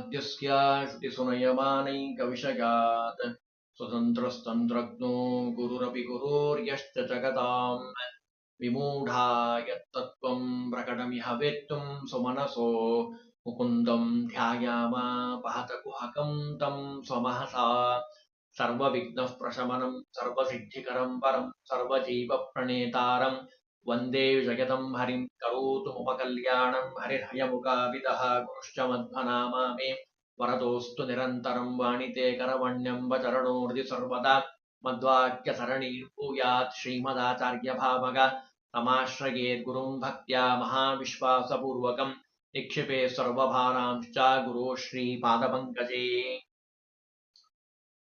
ವಾದ್ಯಸ್ಯ ಶ್ರುತಿಸುನಯಮಾನೈಕವಿಷಯಾತ್ ಸ್ವತಂತ್ರಸ್ತಂತ್ರಜ್ಞೋ ಗುರುರಪಿ ಗುರೋರ್ಯಶ್ಚ ಜಗತಾಂ ವಿಮೂಢಾ ಯತ್ತತ್ವಂ ಪ್ರಕಟಮಿಹ ವೇತ್ತುಂ ಸ್ವಮನಸೋ ಮುಕುಂದಂ ಧ್ಯಾಯಾಮ ಪಹತ ಕುಹಕಂ ತಂ ಸ್ವಮಹಸಾ ಸರ್ವವಿಘ್ನಃ ಪ್ರಶಮನಂ ಸರ್ವಸಿದ್ಧಿಕರಂ ಪರಂ ಸರ್ವಜೀವ ಪ್ರಣೇತಾರಂ ವಂದೇ ಜಗದಂ ಹರಿಂ ಕರೋತು ಮಮ ಕಲ್ಯಾಣಂ ಹರಿರ್ಹಯಮುಖಾವಿದಃ ಗುರುಶ್ಚ ಮಧ್ವನಾಮಾ ಮೇ ವರದೋಸ್ತು ನಿರಂತರಂ ವಾಣಿತೆ ಕರವಣ್ಯಂ ವಚರಣೋರ್ಧಿ ಸರ್ವದಾ ಮಧ್ವಾಕ್ಯ ಸರಣಿ ಭೂಯಾತ್ ಶ್ರೀಮದಾಚಾರ್ಯ ಭಾವಗ ತಮಾಶ್ರಯೇತ್ ಗುರುಂ ಭಕ್ತ್ಯಾ ಮಹಾವಿಶ್ವಾಸಪೂರ್ವಕಂ ನಿಕ್ಷಿಪೇ ಸರ್ವಭಾರಾಂಶ್ಚ ಗುರು ಶ್ರೀ ಪಾದಪಂಕಜೇ.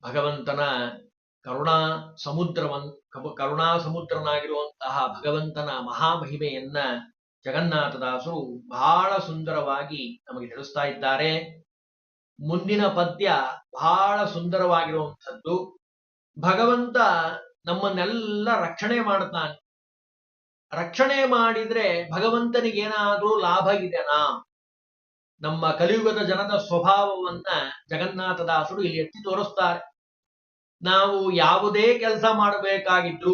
ಭಗವಂತನ ಕರುಣಾ ಸಮುದ್ರನಾಗಿರುವಂತಹ ಭಗವಂತನ ಮಹಾಮಹಿಮೆಯನ್ನ ಜಗನ್ನಾಥದಾಸರು ಬಹಳ ಸುಂದರವಾಗಿ ನಮಗೆ ತಿಳಿಸ್ತಾ ಇದ್ದಾರೆ. ಮುಂದಿನ ಪದ್ಯ ಬಹಳ ಸುಂದರವಾಗಿರುವಂಥದ್ದು. ಭಗವಂತ ನಮ್ಮನ್ನೆಲ್ಲ ರಕ್ಷಣೆ ಮಾಡ್ತಾನೆ. ರಕ್ಷಣೆ ಮಾಡಿದ್ರೆ ಭಗವಂತನಿಗೇನಾದ್ರೂ ಲಾಭ ಇದೆನಾ? ನಮ್ಮ ಕಲಿಯುಗದ ಜನದ ಸ್ವಭಾವವನ್ನ ಜಗನ್ನಾಥದಾಸರು ಇಲ್ಲಿ ಎತ್ತಿ ತೋರಿಸ್ತಾರೆ. ನಾವು ಯಾವುದೇ ಕೆಲಸ ಮಾಡಬೇಕಾಗಿದ್ರು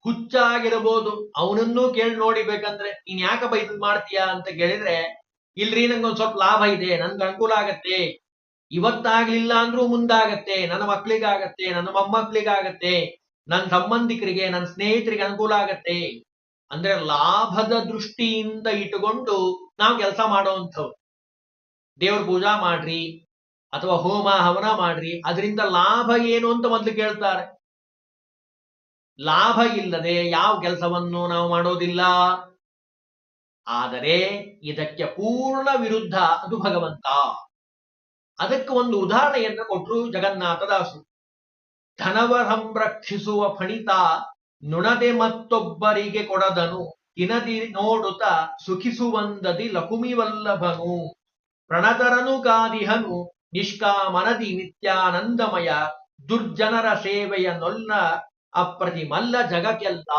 ಹುಚ್ಚಾಗಿರಬಹುದು, ಅವನನ್ನೂ ಕೇಳಿ ನೋಡಿಬೇಕಂದ್ರೆ ನೀನ್ ಯಾಕಪ್ಪ ಇದನ್ ಮಾಡ್ತೀಯಾ ಅಂತ ಕೇಳಿದ್ರೆ, ಇಲ್ರಿ ನಂಗೊಂದ್ ಸ್ವಲ್ಪ ಲಾಭ ಇದೆ, ನನ್ಗೆ ಅನುಕೂಲ ಆಗತ್ತೆ, ಇವತ್ತಾಗ್ಲಿಲ್ಲ ಅಂದ್ರೂ ಮುಂದಾಗತ್ತೆ, ನನ್ನ ಮಕ್ಳಿಗಾಗತ್ತೆ, ನನ್ನ ಮೊಮ್ಮಕ್ಳಿಗಾಗತ್ತೆ, ನನ್ನ ಸಂಬಂಧಿಕರಿಗೆ ನನ್ನ ಸ್ನೇಹಿತರಿಗೆ ಅನುಕೂಲ ಆಗತ್ತೆ ಅಂದ್ರೆ ಲಾಭದ ದೃಷ್ಟಿಯಿಂದ ಇಟ್ಟುಕೊಂಡು ನಾವು ಕೆಲಸ ಮಾಡುವಂಥವ್ರು. ದೇವ್ರ ಪೂಜಾ ಮಾಡ್ರಿ ಅಥವಾ ಹೋಮ ಹವನ ಮಾಡ್ರಿ, ಅದರಿಂದ ಲಾಭ ಏನು ಅಂತ ಮೊದಲು ಕೇಳ್ತಾರೆ. ಲಾಭ ಇಲ್ಲದೆ ಯಾವ ಕೆಲಸವನ್ನು ನಾವು ಮಾಡೋದಿಲ್ಲ. ಆದರೆ ಇದಕ್ಕೆ ಪೂರ್ಣ ವಿರುದ್ಧ ಅದು ಭಗವಂತ. ಅದಕ್ಕೆ ಒಂದು ಉದಾಹರಣೆಯನ್ನು ಕೊಟ್ಟರು ಜಗನ್ನಾಥದಾಸರು. ಧನವ ಸಂರಕ್ಷಿಸುವ ಫಣಿತ ನುಣದೆ ಮತ್ತೊಬ್ಬರಿಗೆ ಕೊಡದನು, ದಿನದಿ ನೋಡುತ್ತ ಸುಖಿಸುವಂದದಿ ಲಕುಮಿವಲ್ಲಭನು, ಪ್ರಣತರನು ಕಾದಿಹನು ನಿಷ್ಕಾಮನದಿ ನಿತ್ಯಾನಂದಮಯ, ದುರ್ಜನರ ಸೇವೆಯ ನೊಲ್ಲ ಅಪ್ರತಿಮಲ್ಲ ಜಗಕ್ಕೆಲ್ಲ.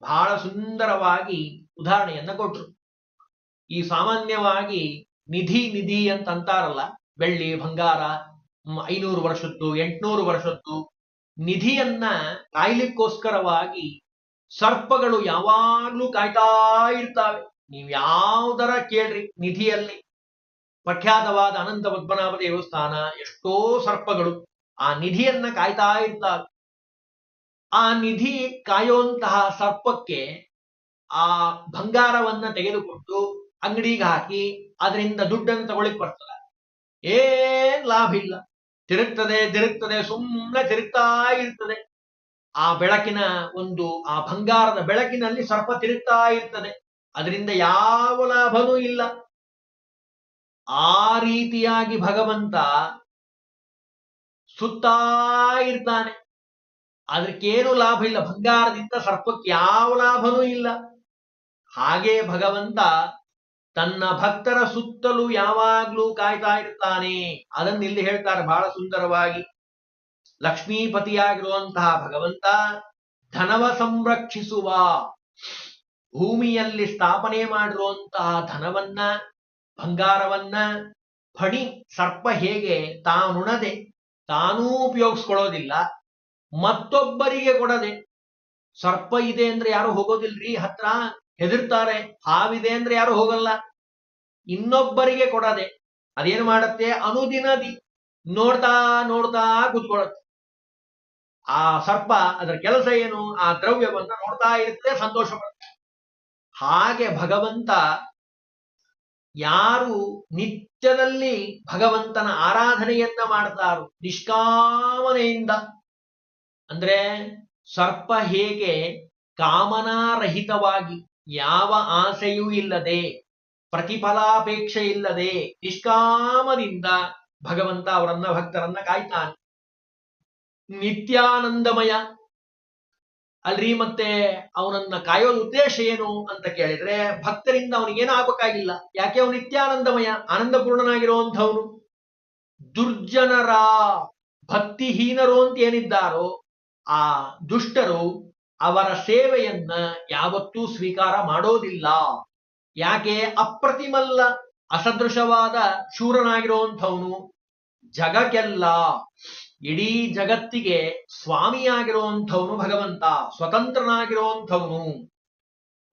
ಬಹಳ ಸುಂದರವಾಗಿ ಉದಾಹರಣೆಯನ್ನ ಕೊಟ್ರು. ಈ ಸಾಮಾನ್ಯವಾಗಿ ನಿಧಿ ಅಂತ ಅಂತಾರಲ್ಲ, ಬೆಳ್ಳಿ ಬಂಗಾರ 500 ವರ್ಷದ್ದು 800 ವರ್ಷದ್ದು ನಿಧಿಯನ್ನ ಕಾಯ್ಲಿಕ್ಕೋಸ್ಕರವಾಗಿ ಸರ್ಪಗಳು ಯಾವಾಗ್ಲೂ ಕಾಯ್ತಾ ಇರ್ತಾವೆ. ನೀವು ಯಾವ್ದರ ಕೇಳ್ರಿ, ನಿಧಿಯಲ್ಲಿ ಪ್ರಖ್ಯಾತವಾದ ಅನಂತ ಪದ್ಮನಾಭ ದೇವಸ್ಥಾನ, ಎಷ್ಟೋ ಸರ್ಪಗಳು ಆ ನಿಧಿಯನ್ನ ಕಾಯ್ತಾ ಇರ್ತಾವೆ. ಆ ನಿಧಿ ಕಾಯುವಂತಹ ಸರ್ಪಕ್ಕೆ ಆ ಬಂಗಾರವನ್ನ ತೆಗೆದುಕೊಂಡು ಅಂಗಡಿಗೆ ಹಾಕಿ ಅದರಿಂದ ದುಡ್ಡನ್ನು ತಗೊಳ್ಳಿಕ್ ಬರ್ತದೆ. ಏನ್ ಲಾಭ ಇಲ್ಲ. ತಿರುಗ್ತದೆ, ಸುಮ್ಮನೆ ತಿರುಗ್ತಾ ಇರ್ತದೆ. ಆ ಬೆಳಕಿನ ಆ ಬಂಗಾರದ ಬೆಳಕಿನಲ್ಲಿ ಸರ್ಪ ತಿರುಗ್ತಾ ಇರ್ತದೆ, ಅದರಿಂದ ಯಾವ ಲಾಭನೂ ಇಲ್ಲ. ಆ ರೀತಿಯಾಗಿ ಭಗವಂತ ಸುತ್ತಾ ಇರ್ತಾನೆ, ಅದಕ್ಕೇನು ಲಾಭ ಇಲ್ಲ. ಬಂಗಾರದಿಂದ ಸರ್ಪಕ್ಕೆ ಯಾವ ಲಾಭನೂ ಇಲ್ಲ. ಹಾಗೆ ಭಗವಂತ ತನ್ನ ಭಕ್ತರ ಸುತ್ತಲೂ ಯಾವಾಗ್ಲೂ ಕಾಯ್ತಾ ಇರ್ತಾನೆ. ಅದನ್ನು ಇಲ್ಲಿ ಹೇಳ್ತಾರೆ ಬಹಳ ಸುಂದರವಾಗಿ. ಲಕ್ಷ್ಮೀಪತಿಯಾಗಿರುವಂತಹ ಭಗವಂತ ಧನವ ಸಂರಕ್ಷಿಸುವ, ಭೂಮಿಯಲ್ಲಿ ಸ್ಥಾಪನೆ ಮಾಡಿರುವಂತಹ ಧನವನ್ನ ಬಂಗಾರವನ್ನ ಫಣಿ ಸರ್ಪ ಹೇಗೆ ತಾನುಣದೆ ತಾನೂ ಉಪಯೋಗಿಸ್ಕೊಳ್ಳೋದಿಲ್ಲ, ಮತ್ತೊಬ್ಬರಿಗೆ ಕೊಡದೆ. ಸರ್ಪ ಇದೆ ಅಂದ್ರೆ ಯಾರು ಹೋಗೋದಿಲ್ರಿ ಹತ್ರ, ಹೆದರ್ತಾರೆ. ಹಾವಿದೆ ಅಂದ್ರೆ ಯಾರು ಹೋಗಲ್ಲ. ಇನ್ನೊಬ್ಬರಿಗೆ ಕೊಡದೆ ಅದೇನು ಮಾಡತ್ತೆ, ಅನುದಿನದಿ ನೋಡ್ತಾ ಕೂತ್ಕೊಳ್ಳುತ್ತೆ. ಆ ಸರ್ಪ ಅದರ ಕೆಲಸ ಏನು, ಆ ದ್ರವ್ಯವನ್ನ ನೋಡ್ತಾ ಇರುತ್ತೆ, ಸಂತೋಷ ಪಡುತ್ತೆ. ಹಾಗೆ ಭಗವಂತ ಯಾರು ನಿತ್ಯದಲ್ಲಿ ಭಗವಂತನ ಆರಾಧನೆಯನ್ನ ಮಾಡ್ತಾರೋ ನಿಷ್ಕಾಮನೆಯಿಂದ, ಅಂದ್ರೆ ಸರ್ಪ ಹೇಗೆ ಕಾಮನಾರಹಿತವಾಗಿ ಯಾವ ಆಸೆಯೂ ಇಲ್ಲದೆ ಪ್ರತಿಫಲಾಪೇಕ್ಷೆ ಇಲ್ಲದೆ ನಿಷ್ಕಾಮದಿಂದ ಭಗವಂತ ಅವರನ್ನ ಭಕ್ತರನ್ನ ಕಾಯ್ತಾನೆ. ನಿತ್ಯಾನಂದಮಯ ಅಲ್ರಿ, ಮತ್ತೆ ಅವನನ್ನ ಕಾಯೋದು ಉದ್ದೇಶ ಏನು ಅಂತ ಕೇಳಿದ್ರೆ ಭಕ್ತರಿಂದ ಅವನಿಗೇನು ಆಗಬೇಕಾಗಿಲ್ಲ. ಯಾಕೆ? ಅವನು ನಿತ್ಯಾನಂದಮಯ, ಆನಂದಪೂರ್ಣನಾಗಿರುವಂಥವನು. ದುರ್ಜನರ ಭಕ್ತಿಹೀನರು ಅಂತ ಏನಿದ್ದಾರೋ ಆ ದುಷ್ಟರು ಅವರ ಸೇವೆಯನ್ನ ಯಾವತ್ತೂ ಸ್ವೀಕಾರ ಮಾಡೋದಿಲ್ಲ. ಯಾಕೆ? ಅಪ್ರತಿಮಲ್ಲ, ಅಸದೃಶವಾದ ಶೂರನಾಗಿರುವಂಥವನು, ಜಗಕ್ಕೆಲ್ಲ ಇಡೀ ಜಗತ್ತಿಗೆ ಸ್ವಾಮಿಯಾಗಿರುವಂಥವನು ಭಗವಂತ, ಸ್ವತಂತ್ರನಾಗಿರುವಂಥವನು.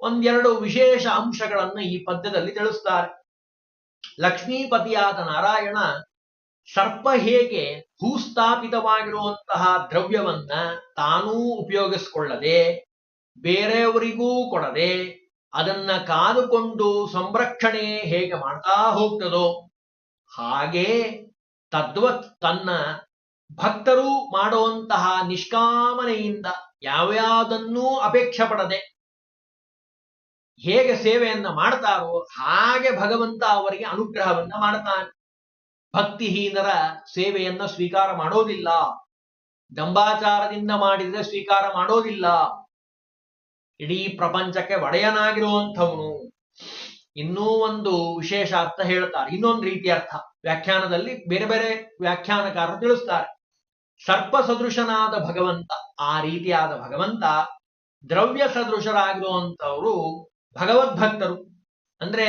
ಒಂದೆರಡು ವಿಶೇಷ ಅಂಶಗಳನ್ನು ಈ ಪದ್ಯದಲ್ಲಿ ತಿಳಿಸ್ತಾರೆ. ಲಕ್ಷ್ಮೀಪತಿಯಾದ ನಾರಾಯಣ ಸರ್ಪ ಹೇಗೆ ಭೂಸ್ಥಾಪಿತವಾಗಿರುವಂತಹ ದ್ರವ್ಯವನ್ನ ತಾನೂ ಉಪಯೋಗಿಸಿಕೊಳ್ಳದೆ ಬೇರೆಯವರಿಗೂ ಕೊಡದೆ ಅದನ್ನ ಕಾದುಕೊಂಡು ಸಂರಕ್ಷಣೆ ಹೇಗೆ ಮಾಡ್ತಾ ಹೋಗ್ತದೋ ಹಾಗೆ ತದ್ವತ್ ತನ್ನ ಭಕ್ತರು ಮಾಡುವಂತಹ ನಿಷ್ಕಾಮನೆಯಿಂದ ಯಾವ್ಯಾವುದನ್ನೂ ಅಪೇಕ್ಷೆ ಪಡದೆ ಹೇಗೆ ಸೇವೆಯನ್ನ ಮಾಡ್ತಾರೋ ಹಾಗೆ ಭಗವಂತ ಅವರಿಗೆ ಅನುಗ್ರಹವನ್ನ ಮಾಡ್ತಾನೆ. ಭಕ್ತಿಹೀನರ ಸೇವೆಯನ್ನ ಸ್ವೀಕಾರ ಮಾಡೋದಿಲ್ಲ, ದಂಬಾಚಾರದಿಂದ ಮಾಡಿದ್ರೆ ಸ್ವೀಕಾರ ಮಾಡೋದಿಲ್ಲ. ಇಡೀ ಪ್ರಪಂಚಕ್ಕೆ ಒಡೆಯನಾಗಿರುವಂಥವನು. ಇನ್ನೂ ಒಂದು ವಿಶೇಷ ಅರ್ಥ ಹೇಳ್ತಾರೆ, ಇನ್ನೊಂದು ರೀತಿಯ ಅರ್ಥ ವ್ಯಾಖ್ಯಾನದಲ್ಲಿ ಬೇರೆ ಬೇರೆ ವ್ಯಾಖ್ಯಾನಕಾರರು ತಿಳಿಸ್ತಾರೆ. ಸರ್ಪ ಸದೃಶನಾದ ಭಗವಂತ, ಆ ರೀತಿಯಾದ ಭಗವಂತ ದ್ರವ್ಯ ಸದೃಶರಾಗಿರುವಂಥವರು ಭಗವದ್ಭಕ್ತರು. ಅಂದ್ರೆ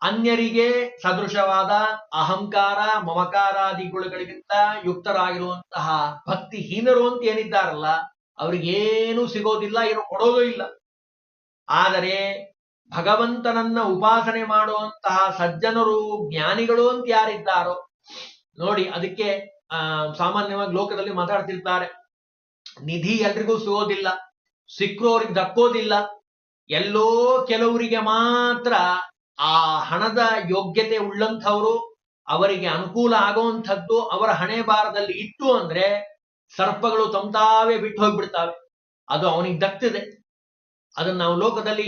ಅನ್ಯರಿಗೆ ಸದೃಶವಾದ ಅಹಂಕಾರ ಮಮಕಾರಾದಿಗಳಿಗಿಂತ ಯುಕ್ತರಾಗಿರುವಂತಹ ಭಕ್ತಿಹೀನರು ಅಂತ ಏನಿದ್ದಾರಲ್ಲ ಅವ್ರಿಗೇನು ಸಿಗೋದಿಲ್ಲ, ಏನು ಕೊಡೋದೂ ಇಲ್ಲ. ಆದರೆ ಭಗವಂತನನ್ನ ಉಪಾಸನೆ ಮಾಡುವಂತಹ ಸಜ್ಜನರು ಜ್ಞಾನಿಗಳು ಅಂತ ಯಾರಿದ್ದಾರೋ ನೋಡಿ, ಅದಕ್ಕೆ ಸಾಮಾನ್ಯವಾಗಿ ಲೋಕದಲ್ಲಿ ಮಾತಾಡ್ತಿರ್ತಾರೆ, ನಿಧಿ ಎಲ್ರಿಗೂ ಸಿಗೋದಿಲ್ಲ, ಸಿಕ್ಕರೋರಿಗೆ ದಕ್ಕೋದಿಲ್ಲ, ಎಲ್ಲೋ ಕೆಲವರಿಗೆ ಮಾತ್ರ ಆ ಹಣದ ಯೋಗ್ಯತೆ ಉಳ್ಳಂಥವ್ರು ಅವರಿಗೆ ಅನುಕೂಲ ಆಗುವಂಥದ್ದು ಅವರ ಹಣೆ ಬಾರದಲ್ಲಿ ಇತ್ತು ಅಂದ್ರೆ ಸರ್ಪಗಳು ತಂತಾವೇ ಬಿಟ್ಟು ಹೋಗ್ಬಿಡ್ತಾವೆ, ಅದು ಅವನಿಗೆ ದಕ್ತಿದೆ. ಅದನ್ನ ನಾವು ಲೋಕದಲ್ಲಿ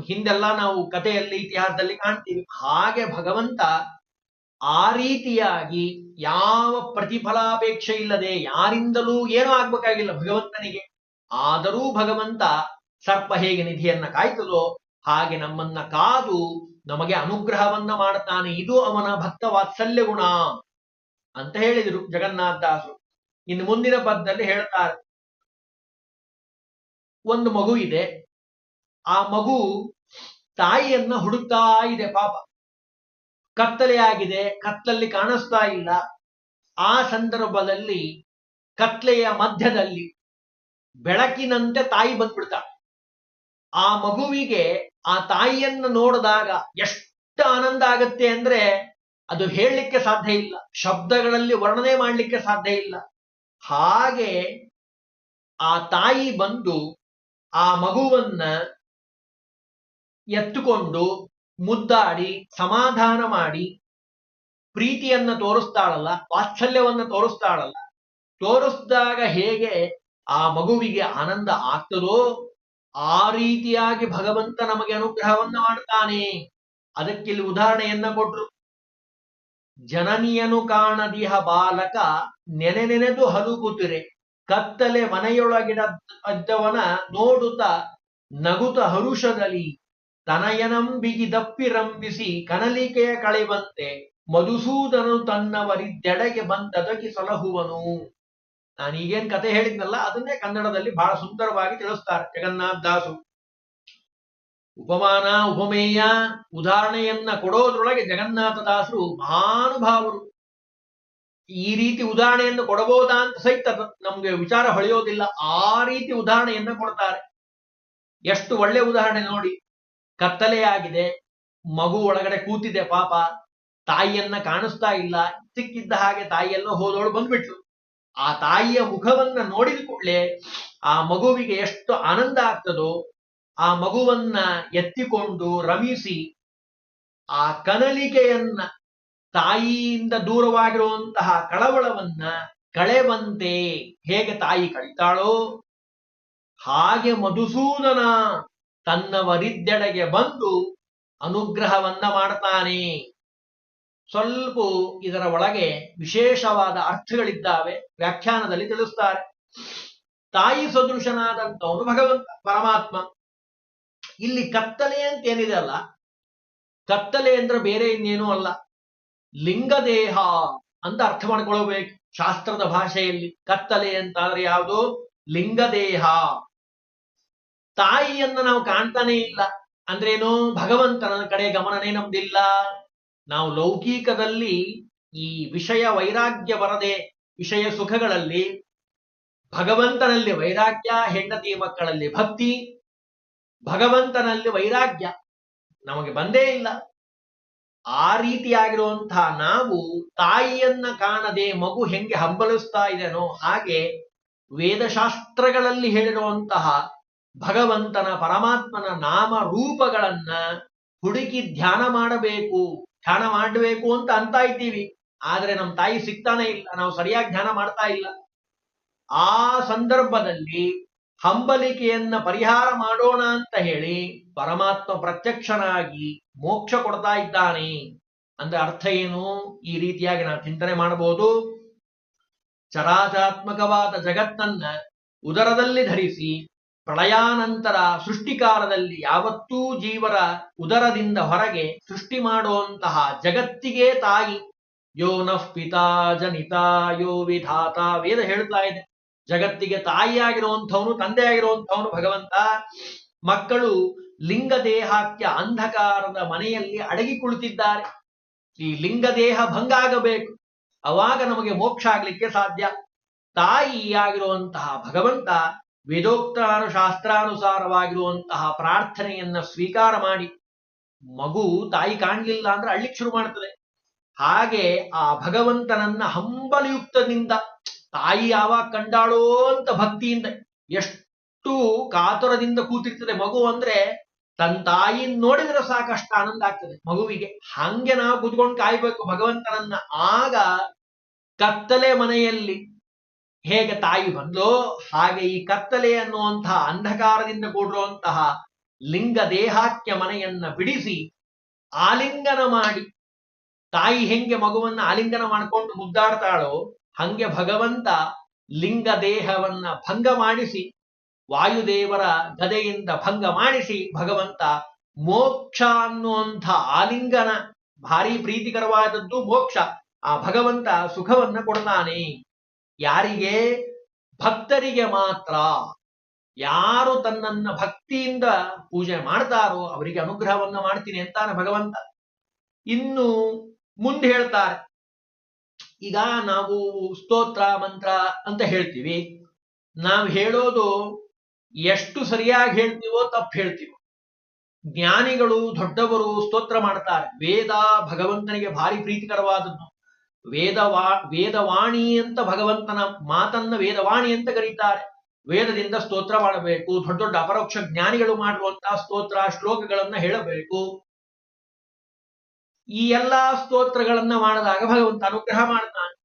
ಹಿಂದೆಲ್ಲ ನಾವು ಕಥೆಯಲ್ಲಿ ಇತಿಹಾಸದಲ್ಲಿ ಕಾಣ್ತೀವಿ. ಹಾಗೆ ಭಗವಂತ ಆ ರೀತಿಯಾಗಿ ಯಾವ ಪ್ರತಿಫಲಾಪೇಕ್ಷೆ ಇಲ್ಲದೆ ಯಾರಿಂದಲೂ ಏನೂ ಆಗ್ಬೇಕಾಗಿಲ್ಲ ಭಗವಂತನಿಗೆ. ಆದರೂ ಭಗವಂತ ಸರ್ಪ ಹೇಗೆ ನಿಧಿಯನ್ನ ಕಾಯ್ತದೋ ಹಾಗೆ ನಮ್ಮನ್ನ ಕಾದು ನಮಗೆ ಅನುಗ್ರಹವನ್ನ ಮಾಡ್ತಾನೆ. ಇದು ಅವನ ಭಕ್ತ ವಾತ್ಸಲ್ಯ ಗುಣ ಅಂತ ಹೇಳಿದರು ಜಗನ್ನಾಥದಾಸರು. ಇನ್ನು ಮುಂದಿನ ಪದದಲ್ಲಿ ಹೇಳ್ತಾರೆ, ಒಂದು ಮಗು ಇದೆ, ಆ ಮಗು ತಾಯಿಯನ್ನ ಹುಡುಕ್ತಾ ಇದೆ. ಪಾಪ ಕತ್ತಲೆ ಆಗಿದೆ, ಕತ್ತಲಲ್ಲಿ ಕಾಣಿಸ್ತಾ ಇಲ್ಲ. ಆ ಸಂದರ್ಭದಲ್ಲಿ ಕತ್ಲೆಯ ಮಧ್ಯದಲ್ಲಿ ಬೆಳಕಿನಂತೆ ತಾಯಿ ಬಂದ್ಬಿಡ್ತಾಳೆ. ಆ ಮಗುವಿಗೆ ಆ ತಾಯಿಯನ್ನ ನೋಡಿದಾಗ ಎಷ್ಟು ಆನಂದ ಆಗತ್ತೆ ಅಂದ್ರೆ ಅದು ಹೇಳಲಿಕ್ಕೆ ಸಾಧ್ಯ ಇಲ್ಲ, ಶಬ್ದಗಳಲ್ಲಿ ವರ್ಣನೆ ಮಾಡಲಿಕ್ಕೆ ಸಾಧ್ಯ ಇಲ್ಲ. ಹಾಗೆ ಆ ತಾಯಿ ಬಂದು ಆ ಮಗುವನ್ನ ಎತ್ತುಕೊಂಡು ಮುದ್ದಾಡಿ ಸಮಾಧಾನ ಮಾಡಿ ಪ್ರೀತಿಯನ್ನ ತೋರಿಸ್ತಾಳಲ್ಲ, ವಾತ್ಸಲ್ಯವನ್ನ ತೋರಿಸ್ತಾಳಲ್ಲ, ತೋರಿಸಿದಾಗ ಹೇಗೆ ಆ ಮಗುವಿಗೆ ಆನಂದ ಆಗ್ತದೋ ಆ ರೀತಿಯಾಗಿ ಭಗವಂತ ನಮಗೆ ಅನುಗ್ರಹವನ್ನ ಮಾಡ್ತಾನೆ. ಅದಕ್ಕಿಲ್ಲಿ ಉದಾಹರಣೆಯನ್ನ ಕೊಟ್ರು. ಜನನಿಯನು ಕಾಣದಿಹ ಬಾಲಕ ನೆನೆ ನೆನೆದು ಹಲುಕುತ್ತಿರೆ, ಕತ್ತಲೆ ಮನೆಯೊಳಗಿಡದ್ದವನ ನೋಡುತ್ತ ನಗುತ ಹರುಷದಲ್ಲಿ ತನಯನಂ ಬಿಗಿದಪ್ಪಿರಂಬಿಸಿ ಕನಲಿಕೆಯ ಕಳೆವಂತೆ ಮಧುಸೂದನು ತನ್ನವರಿದ್ದೆಡೆಗೆ ಬಂದದಕ್ಕೆ ಸಲಹುವನು. ನಾನು ಈಗೇನ್ ಕತೆ ಹೇಳಿದ್ನಲ್ಲ ಅದನ್ನೇ ಕನ್ನಡದಲ್ಲಿ ಬಹಳ ಸುಂದರವಾಗಿ ತಿಳಿಸ್ತಾರೆ ಜಗನ್ನಾಥದಾಸರು. ಉಪಮಾನ ಉಪಮೇಯ ಉದಾಹರಣೆಯನ್ನ ಕೊಡೋದ್ರೊಳಗೆ ಜಗನ್ನಾಥದಾಸರು ಮಹಾನುಭಾವರು. ಈ ರೀತಿ ಉದಾಹರಣೆಯನ್ನು ಕೊಡಬಹುದಾ ಅಂತ ಸಹಿತ ನಮ್ಗೆ ವಿಚಾರ ಹೊಳೆಯೋದಿಲ್ಲ, ಆ ರೀತಿ ಉದಾಹರಣೆಯನ್ನ ಕೊಡ್ತಾರೆ. ಎಷ್ಟು ಒಳ್ಳೆ ಉದಾಹರಣೆ ನೋಡಿ. ಕತ್ತಲೆಯಾಗಿದೆ, ಮಗು ಒಳಗಡೆ ಕೂತಿದೆ, ಪಾಪ ತಾಯಿಯನ್ನ ಕಾಣಿಸ್ತಾ ಇಲ್ಲ, ಸಿಕ್ಕಿದ್ದ ಹಾಗೆ ತಾಯಿಯೆಲ್ಲೋ ಹೋದೋಳು ಬಂದ್ಬಿಟ್ಲು. ಆ ತಾಯಿಯ ಮುಖವನ್ನ ನೋಡಿದ ಕೂಡಲೇ ಆ ಮಗುವಿಗೆ ಎಷ್ಟು ಆನಂದ ಆಗ್ತದೋ ಆ ಮಗುವನ್ನ ಎತ್ತಿಕೊಂಡು ರಮಿಸಿ ಆ ಕನಲಿಕೆಯನ್ನ ತಾಯಿಯಿಂದ ದೂರವಾಗಿರುವಂತಹ ಕಳವಳವನ್ನ ಕಳೆವಂತೆ ಹೇಗೆ ತಾಯಿ ಕಳಿತಾಳೋ ಹಾಗೆ ಮಧುಸೂದನ ತನ್ನವರಿದ್ದೆಡೆಗೆ ಬಂದು ಅನುಗ್ರಹವನ್ನ ಮಾಡ್ತಾನೆ. ಸ್ವಲ್ಪ ಇದರ ಒಳಗೆ ವಿಶೇಷವಾದ ಅರ್ಥಗಳಿದ್ದಾವೆ, ವ್ಯಾಖ್ಯಾನದಲ್ಲಿ ತಿಳಿಸ್ತಾರೆ. ತಾಯಿ ಸದೃಶನಾದಂಥವನು ಭಗವಂತ ಪರಮಾತ್ಮ. ಇಲ್ಲಿ ಕತ್ತಲೆ ಅಂತ ಏನಿದೆ ಅಲ್ಲ, ಕತ್ತಲೆ ಅಂದ್ರೆ ಬೇರೆ ಇನ್ನೇನೂ ಅಲ್ಲ, ಲಿಂಗದೇಹ ಅಂತ ಅರ್ಥ ಮಾಡ್ಕೊಳ್ಬೇಕು ಶಾಸ್ತ್ರದ ಭಾಷೆಯಲ್ಲಿ. ಕತ್ತಲೆ ಅಂತಾದ್ರೆ ಯಾವುದು? ಲಿಂಗದೇಹ. ತಾಯಿಯನ್ನ ನಾವು ಕಾಣ್ತಾನೆ ಇಲ್ಲ ಅಂದ್ರೇನು? ಭಗವಂತನ ಕಡೆ ಗಮನನೇ ನಮ್ದಿಲ್ಲ. ನಾವು ಲೌಕಿಕದಲ್ಲಿ ಈ ವಿಷಯ ವೈರಾಗ್ಯ ಬರದೆ ವಿಷಯ ಸುಖಗಳಲ್ಲಿ, ಭಗವಂತನಲ್ಲಿ ವೈರಾಗ್ಯ, ಹೆಂಡತಿ ಮಕ್ಕಳಲ್ಲಿ ಭಕ್ತಿ, ಭಗವಂತನಲ್ಲಿ ವೈರಾಗ್ಯ ನಮಗೆ ಬಂದೇ ಇಲ್ಲ. ಆ ರೀತಿಯಾಗಿರುವಂತಹ ನಾವು ತಾಯಿಯನ್ನ ಕಾಣದೆ ಮಗು ಹೆಂಗೆ ಹಂಬಲಿಸ್ತಾ ಇದೆನೋ ಹಾಗೆ ವೇದಶಾಸ್ತ್ರಗಳಲ್ಲಿ ಹೇಳಿರುವಂತಹ ಭಗವಂತನ ಪರಮಾತ್ಮನ ನಾಮ ರೂಪಗಳನ್ನ ಹುಡುಕಿ ಧ್ಯಾನ ಮಾಡಬೇಕು ಅಂತ ಇದ್ದೀವಿ. ಆದ್ರೆ ನಮ್ಮ ತಾಯಿ ಸಿಗ್ತಾನೆ ಇಲ್ಲ, ನಾವು ಸರಿಯಾಗಿ ಧ್ಯಾನ ಮಾಡ್ತಾ ಇಲ್ಲ. ಆ ಸಂದರ್ಭದಲ್ಲಿ ಹಂಬಲಿಕೆಯನ್ನ ಪರಿಹಾರ ಮಾಡೋಣ ಅಂತ ಹೇಳಿ ಪರಮಾತ್ಮ ಪ್ರತ್ಯಕ್ಷನಾಗಿ ಮೋಕ್ಷ ಕೊಡ್ತಾ ಇದ್ದಾನೆ. ಅಂದ್ರೆ ಅರ್ಥ ಏನು? ಈ ರೀತಿಯಾಗಿ ನಾವು ಚಿಂತನೆ ಮಾಡಬಹುದು. ಚರಾಚರಾತ್ಮಕವಾದ ಜಗತ್ತನ್ನ ಉದರದಲ್ಲಿ ಧರಿಸಿ ಪ್ರಳಯಾನಂತರ ಸೃಷ್ಟಿಕಾಲದಲ್ಲಿ ಯಾವತ್ತೂ ಜೀವರ ಉದರದಿಂದ ಹೊರಗೆ ಸೃಷ್ಟಿ ಮಾಡುವಂತಹ ಜಗತ್ತಿಗೆ ತಾಯಿ. ಯೋ ನಃ ಪಿತಾ ಜನಿತಾ ಯೋ ವಿಧಾತ, ವೇದ ಹೇಳ್ತಾ ಇದೆ. ಜಗತ್ತಿಗೆ ತಾಯಿಯಾಗಿರುವಂಥವನು, ತಂದೆಯಾಗಿರುವಂಥವನು ಭಗವಂತ. ಮಕ್ಕಳು ಲಿಂಗದೇಹಕ್ಕೆ ಅಂಧಕಾರದ ಮನೆಯಲ್ಲಿ ಅಡಗಿ ಕುಳಿತಿದ್ದಾರೆ. ಈ ಲಿಂಗದೇಹ ಭಂಗ ಆಗಬೇಕು, ಅವಾಗ ನಮಗೆ ಮೋಕ್ಷ ಆಗ್ಲಿಕ್ಕೆ ಸಾಧ್ಯ. ತಾಯಿಯಾಗಿರುವಂತಹ ಭಗವಂತ ವೇದೋಕ್ತಾನುಶಾಸ್ತ್ರಾನುಸಾರವಾಗಿರುವಂತಹ ಪ್ರಾರ್ಥನೆಯನ್ನ ಸ್ವೀಕಾರ ಮಾಡಿ, ಮಗು ತಾಯಿ ಕಾಣಲಿಲ್ಲ ಅಂದ್ರೆ ಅಳ್ಳಿಕ್ ಶುರು ಮಾಡ್ತದೆ. ಹಾಗೆ ಆ ಭಗವಂತನನ್ನ ಹಂಬಲಯುಕ್ತದಿಂದ ತಾಯಿ ಯಾವಾಗ ಕಂಡಾಳೋ ಅಂತ ಭಕ್ತಿಯಿಂದ, ಎಷ್ಟು ಕಾತುರದಿಂದ ಕೂತಿರ್ತದೆ ಮಗು ಅಂದ್ರೆ, ತನ್ನ ತಾಯಿ ನೋಡಿದ್ರೆ ಸಾಕಷ್ಟು ಆನಂದ ಆಗ್ತದೆ ಮಗುವಿಗೆ. ಹಂಗೆ ನಾವು ಕೂತ್ಕೊಂಡು ಕಾಯ್ಬೇಕು ಭಗವಂತನನ್ನ. ಆಗ ಕತ್ತಲೆ ಮನೆಯಲ್ಲಿ ಹೇಗೆ ತಾಯಿ ಬಂದೋ ಹಾಗೆ ಈ ಕತ್ತಲೆ ಅನ್ನುವಂತಹ ಅಂಧಕಾರದಿಂದ ಕೂಡಿರುವಂತಹ ಲಿಂಗ ದೇಹಾಕ್ಯ ಮನೆಯನ್ನ ಬಿಡಿಸಿ ಆಲಿಂಗನ ಮಾಡಿ, ತಾಯಿ ಹೆಂಗೆ ಮಗುವನ್ನ ಆಲಿಂಗನ ಮಾಡ್ಕೊಂಡು ಮುದ್ದಾಡ್ತಾಳೋ ಹಂಗೆ ಭಗವಂತ ಲಿಂಗ ದೇಹವನ್ನ ಭಂಗ ಮಾಡಿಸಿ, ವಾಯುದೇವರ ಗದೆಯಿಂದ ಭಂಗ ಮಾಡಿಸಿ ಭಗವಂತ ಮೋಕ್ಷ ಅನ್ನುವಂಥ ಆಲಿಂಗನ, ಭಾರಿ ಪ್ರೀತಿಕರವಾದದ್ದು ಮೋಕ್ಷ. ಆ ಭಗವಂತ ಸುಖವನ್ನ ಕೊಡ್ತಾನೆ. ಯಾರಿಗೆ? ಭಕ್ತರಿಗೆ ಮಾತ್ರ. ಯಾರು ತನ್ನನ್ನ ಭಕ್ತಿಯಿಂದ ಪೂಜೆ ಮಾಡ್ತಾರೋ ಅವರಿಗೆ ಅನುಗ್ರಹವನ್ನ ಮಾಡ್ತೀನಿ ಅಂತಾನೆ ಭಗವಂತ. ಇನ್ನು ಮುಂದೆ ಹೇಳ್ತಾರೆ, ಈಗ ನಾವು ಸ್ತೋತ್ರ ಮಂತ್ರ ಅಂತ ಹೇಳ್ತೀವಿ. ನಾವು ಹೇಳೋದು ಎಷ್ಟು ಸರಿಯಾಗಿ ಹೇಳ್ತೀವೋ ತಪ್ಪು ಹೇಳ್ತೀವೋ. ಜ್ಞಾನಿಗಳು ದೊಡ್ಡವರು ಸ್ತೋತ್ರ ಮಾಡ್ತಾರೆ. ವೇದ ಭಗವಂತನಿಗೆ ಭಾರಿ ಪ್ರೀತಿಕರವಾದದ್ದು. ವೇದವಾಣಿ ಅಂತ ಭಗವಂತನ ಮಾತನ್ನ ವೇದವಾಣಿ ಅಂತ ಕರೀತಾರೆ. ವೇದದಿಂದ ಸ್ತೋತ್ರ ಮಾಡಬೇಕು. ದೊಡ್ಡ ದೊಡ್ಡ ಅಪರೋಕ್ಷ ಜ್ಞಾನಿಗಳು ಮಾಡುವಂತಹ ಸ್ತೋತ್ರ ಶ್ಲೋಕಗಳನ್ನ ಹೇಳಬೇಕು. ಈ ಎಲ್ಲಾ ಸ್ತೋತ್ರಗಳನ್ನ ಮಾಡಿದಾಗ ಭಗವಂತ ಅನುಗ್ರಹ ಮಾಡ್ತಾನೆ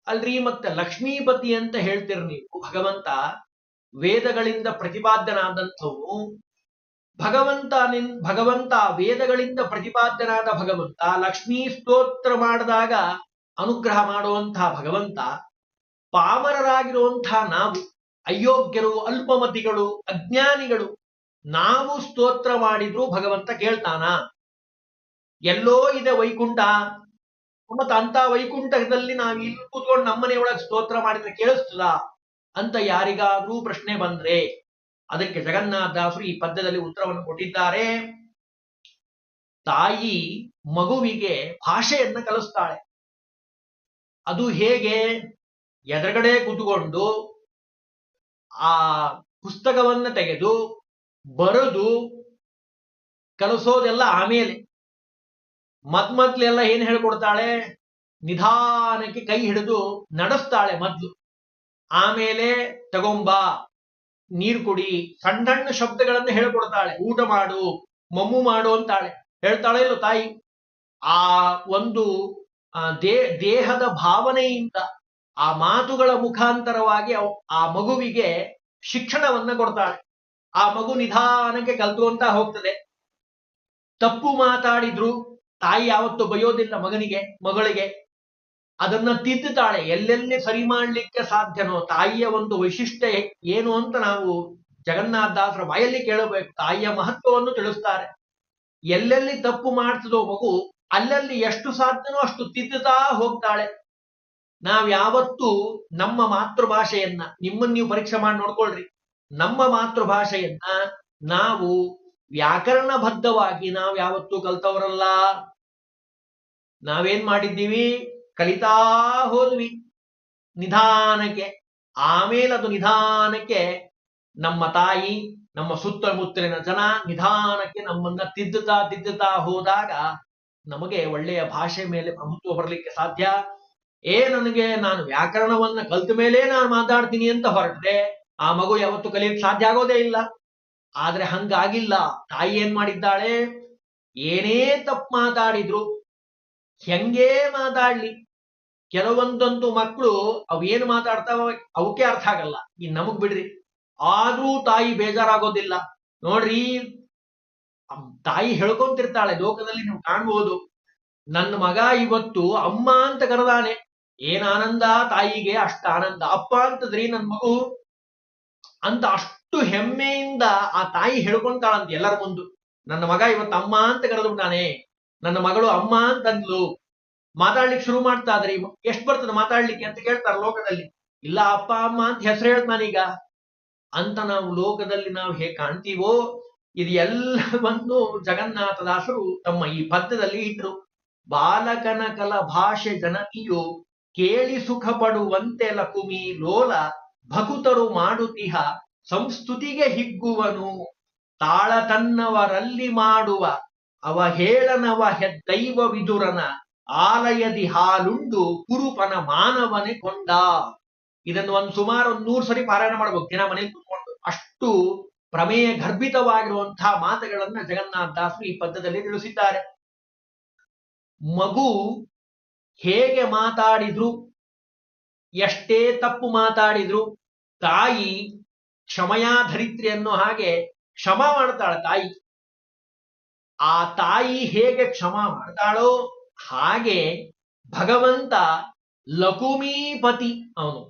ಅಲ್ರಿ. ಮತ್ತೆ ಲಕ್ಷ್ಮೀಪತಿ ಅಂತ ಹೇಳ್ತೀರಿ ನೀವು. ವೇದಗಳಿಂದ ಪ್ರತಿಪಾದ್ಯನಾದಂಥವು ಭಗವಂತ ವೇದಗಳಿಂದ ಪ್ರತಿಪಾದ್ಯನಾದ ಭಗವಂತ ಲಕ್ಷ್ಮೀ ಸ್ತೋತ್ರ ಮಾಡಿದಾಗ ಅನುಗ್ರಹ ಮಾಡುವಂತಹ ಭಗವಂತ. ಪಾಮರರಾಗಿರುವಂತಹ ನಾವು, ಅಯೋಗ್ಯರು, ಅಲ್ಪಮತಿಗಳು, ಅಜ್ಞಾನಿಗಳು, ನಾವು ಸ್ತೋತ್ರ ಮಾಡಿದ್ರು ಭಗವಂತ ಕೇಳ್ತಾನ? ಎಲ್ಲೋ ಇದೆ ವೈಕುಂಠ, ಮತ್ತ ಅಂತ ವೈಕುಂಠದಲ್ಲಿ ನಾವು ಇಲ್ಲಿ ಕೂತ್ಕೊಂಡು ನಮ್ಮನೆಯೊಳಗೆ ಸ್ತೋತ್ರ ಮಾಡಿದ್ರೆ ಕೇಳಿಸ್ತದ ಅಂತ ಯಾರಿಗಾದ್ರೂ ಪ್ರಶ್ನೆ ಬಂದ್ರೆ ಅದಕ್ಕೆ ಜಗನ್ನಾಥದಾಸರು ಈ ಪದ್ಯದಲ್ಲಿ ಉತ್ತರವನ್ನು ಕೊಟ್ಟಿದ್ದಾರೆ. ತಾಯಿ ಮಗುವಿಗೆ ಭಾಷೆಯನ್ನ ಕಲಿಸ್ತಾಳೆ. ಅದು ಹೇಗೆ? ಎದುರುಗಡೆ ಕೂತ್ಕೊಂಡು ಆ ಪುಸ್ತಕವನ್ನ ತೆಗೆದು ಬರೆದು ಕಲಿಸೋದೆಲ್ಲ ಆಮೇಲೆ. ಮೊದ್ಲೆಲ್ಲ ಏನ್ ಹೇಳ್ಕೊಡ್ತಾಳೆ? ನಿಧಾನಕ್ಕೆ ಕೈ ಹಿಡಿದು ನಡೆಸ್ತಾಳೆ ಮೊದ್ಲು. ಆಮೇಲೆ ತಗೊಂಬಾ, ನೀರು ಕುಡಿ, ಸಣ್ಣ ಸಣ್ಣ ಶಬ್ದಗಳನ್ನ ಹೇಳ್ಕೊಡ್ತಾಳೆ. ಊಟ ಮಾಡು, ಮಮ್ಮು ಮಾಡು ಅಂತಾಳೆ. ಹೇಳ್ತಾಳೆ ಇಲ್ಲೋ ತಾಯಿ? ಆ ಒಂದು ದೇಹದ ಭಾವನೆಯಿಂದ, ಆ ಮಾತುಗಳ ಮುಖಾಂತರವಾಗಿ ಆ ಮಗುವಿಗೆ ಶಿಕ್ಷಣವನ್ನ ಕೊಡ್ತಾಳೆ. ಆ ಮಗು ನಿಧಾನಕ್ಕೆ ಕಲ್ತುವಂತ ಹೋಗ್ತದೆ. ತಪ್ಪು ಮಾತಾಡಿದ್ರು ತಾಯಿ ಯಾವತ್ತು ಬಯೋದಿಲ್ಲ ಮಗಳಿಗೆ. ಅದನ್ನ ತಿದ್ದುತ್ತಾಳೆ. ಎಲ್ಲೆಲ್ಲಿ ಸರಿ ಮಾಡ್ಲಿಕ್ಕೆ ಸಾಧ್ಯನೋ. ತಾಯಿಯ ಒಂದು ವೈಶಿಷ್ಟ್ಯ ಏನು ಅಂತ ನಾವು ಜಗನ್ನಾಥದಾಸರ ಬಾಯಲ್ಲಿ ಕೇಳಬೇಕು. ತಾಯಿಯ ಮಹತ್ವವನ್ನು ತಿಳಿಸ್ತಾರೆ. ಎಲ್ಲೆಲ್ಲಿ ತಪ್ಪು ಮಾಡ್ತದೋ ಮಗು ಅಲ್ಲಲ್ಲಿ ಎಷ್ಟು ಸಾಧ್ಯನೋ ಅಷ್ಟು ತಿದ್ದುತ್ತಾ ಹೋಗ್ತಾಳೆ. ನಾವ್ಯಾವತ್ತೂ ನಮ್ಮ ಮಾತೃಭಾಷೆಯನ್ನ, ನಿಮ್ಮನ್ನ ನೀವು ಪರೀಕ್ಷೆ ಮಾಡಿ ನೋಡ್ಕೊಳ್ರಿ, ನಮ್ಮ ಮಾತೃಭಾಷೆಯನ್ನ ನಾವು ವ್ಯಾಕರಣಬದ್ಧವಾಗಿ ನಾವು ಯಾವತ್ತೂ ಕಲ್ತವರಲ್ಲ. ನಾವೇನ್ ಮಾಡಿದ್ದೀವಿ, ಕಲಿತಾ ಹೋದ್ವಿ ನಿಧಾನಕ್ಕೆ. ಆಮೇಲೆ ಅದು ನಿಧಾನಕ್ಕೆ ನಮ್ಮ ತಾಯಿ, ನಮ್ಮ ಸುತ್ತಮುತ್ತಲಿನ ಜನ ನಿಧಾನಕ್ಕೆ ನಮ್ಮನ್ನ ತಿದ್ದುತ್ತಾ ಹೋದಾಗ ನಮಗೆ ಒಳ್ಳೆಯ ಭಾಷೆ ಮೇಲೆ ಪ್ರಭುತ್ವ ಬರಲಿಕ್ಕೆ ಸಾಧ್ಯ. ನನಗೆ ನಾನು ವ್ಯಾಕರಣವನ್ನ ಕಲ್ತ ಮೇಲೆ ನಾನು ಮಾತಾಡ್ತೀನಿ ಅಂತ ಹೊರಟ್ರೆ ಆ ಮಗು ಯಾವತ್ತು ಕಲಿಯಕ್ಕೆ ಸಾಧ್ಯ ಆಗೋದೇ ಇಲ್ಲ. ಆದ್ರೆ ಹಂಗಾಗಿಲ್ಲ. ತಾಯಿ ಏನ್ ಮಾಡಿದ್ದಾಳೆ, ಏನೇ ತಪ್ಪು ಮಾತಾಡಿದ್ರು, ಹೆಂಗೇ ಮಾತಾಡ್ಲಿ, ಕೆಲವೊಂದಂತೂ ಮಕ್ಕಳು ಅವೇನು ಮಾತಾಡ್ತಾವ ಅವಕ್ಕೆ ಅರ್ಥ ಆಗಲ್ಲ, ಇನ್ ನಮಗ್ ಬಿಡ್ರಿ, ಆದ್ರೂ ತಾಯಿ ಬೇಜಾರಾಗೋದಿಲ್ಲ. ನೋಡ್ರಿ, ತಾಯಿ ಹೇಳ್ಕೊಂತಿರ್ತಾಳೆ, ಲೋಕದಲ್ಲಿ ನೀವು ಕಾಣ್ಬೋದು, ನನ್ನ ಮಗ ಇವತ್ತು ಅಮ್ಮ ಅಂತ ಕರೆದಾನೆ, ಏನ್ ಆನಂದ ತಾಯಿಗೆ, ಅಷ್ಟ ಆನಂದ. ಅಪ್ಪ ಅಂತದ್ರಿ ನನ್ ಮಗು ಅಂತ ಅಷ್ಟು ಹೆಮ್ಮೆಯಿಂದ ಆ ತಾಯಿ ಹೇಳ್ಕೊಂತಾಳಂತ ಎಲ್ಲರ ಮುಂದೆ, ನನ್ನ ಮಗ ಇವತ್ತು ಅಮ್ಮ ಅಂತ ಕರೆದ್ಬಿಟ್ಟಾನೆ, ನನ್ನ ಮಗಳು ಅಮ್ಮ ಅಂತಂದ್ಲು. ಮಾತಾಡ್ಲಿಕ್ಕೆ ಶುರು ಮಾಡ್ತಾ ಇದ್ರಿ, ಎಷ್ಟು ಬರ್ತದೆ ಮಾತಾಡ್ಲಿಕ್ಕೆ ಅಂತ ಕೇಳ್ತಾರ ಲೋಕದಲ್ಲಿ. ಇಲ್ಲ, ಅಪ್ಪ ಅಮ್ಮ ಅಂತ ಹೆಸರು ಹೇಳ್ತಾನೀಗ ಅಂತ ನಾವು ಲೋಕದಲ್ಲಿ ನಾವು ಹೇಗೆ ಕಾಣ್ತೀವೋ, ಇದು ಎಲ್ಲವನ್ನು ಜಗನ್ನಾಥದಾಸರು ತಮ್ಮ ಈ ಪದ್ಯದಲ್ಲಿ ಇಟ್ರು. ಬಾಲಕನ ಕಲ ಭಾಷೆ ಜನನಿಯು ಕೇಳಿ ಸುಖ ಪಡುವಂತೆ ಲಕುಮಿ ಲೋಲ ಭಕುತರು ಮಾಡುತಿಹ ಸಂಸ್ತುತಿಗೆ ಹಿಗ್ಗುವನು. ತಾಳ ತನ್ನವರಲ್ಲಿ ಮಾಡುವ ಅವಹೇಳನವ ಹೆದ್ದೈವ ವಿದುರನ ಆಲಯದಿ ಹಾಲುಂಡು ಕುರುಪನ ಮಾನವನೆ ಕೊಂಡ. ಇದನ್ನು ಸುಮಾರು 100 ಸರಿ ಪಾರಾಯಣ ಮಾಡಬೇಕು ದಿನ ಮನೇಲಿ ಕುತ್ಕೊಂಡು. ಅಷ್ಟು ಪ್ರಮೇಯ ಗರ್ಭಿತವಾಗಿರುವಂತಹ ಮಾತುಗಳನ್ನ ಜಗನ್ನಾಥ ದಾಸರು ಈ ಪದ್ಯದಲ್ಲಿ ತಿಳಿಸಿದ್ದಾರೆ. ಮಗು ಹೇಗೆ ಮಾತಾಡಿದ್ರು, ಎಷ್ಟೇ ತಪ್ಪು ಮಾತಾಡಿದ್ರು, ತಾಯಿ ಕ್ಷಮಯಾಧರಿತ್ರಿ ಅನ್ನೋ ಹಾಗೆ ಕ್ಷಮ ಮಾಡ್ತಾಳೆ ತಾಯಿ. ಆ ತಾಯಿ ಹೇಗೆ ಕ್ಷಮ ಮಾಡ್ತಾಳೋ ಹಾಗೆ ಭಗವಂತ ಲಕುಮೀಪತಿ. ಅವನು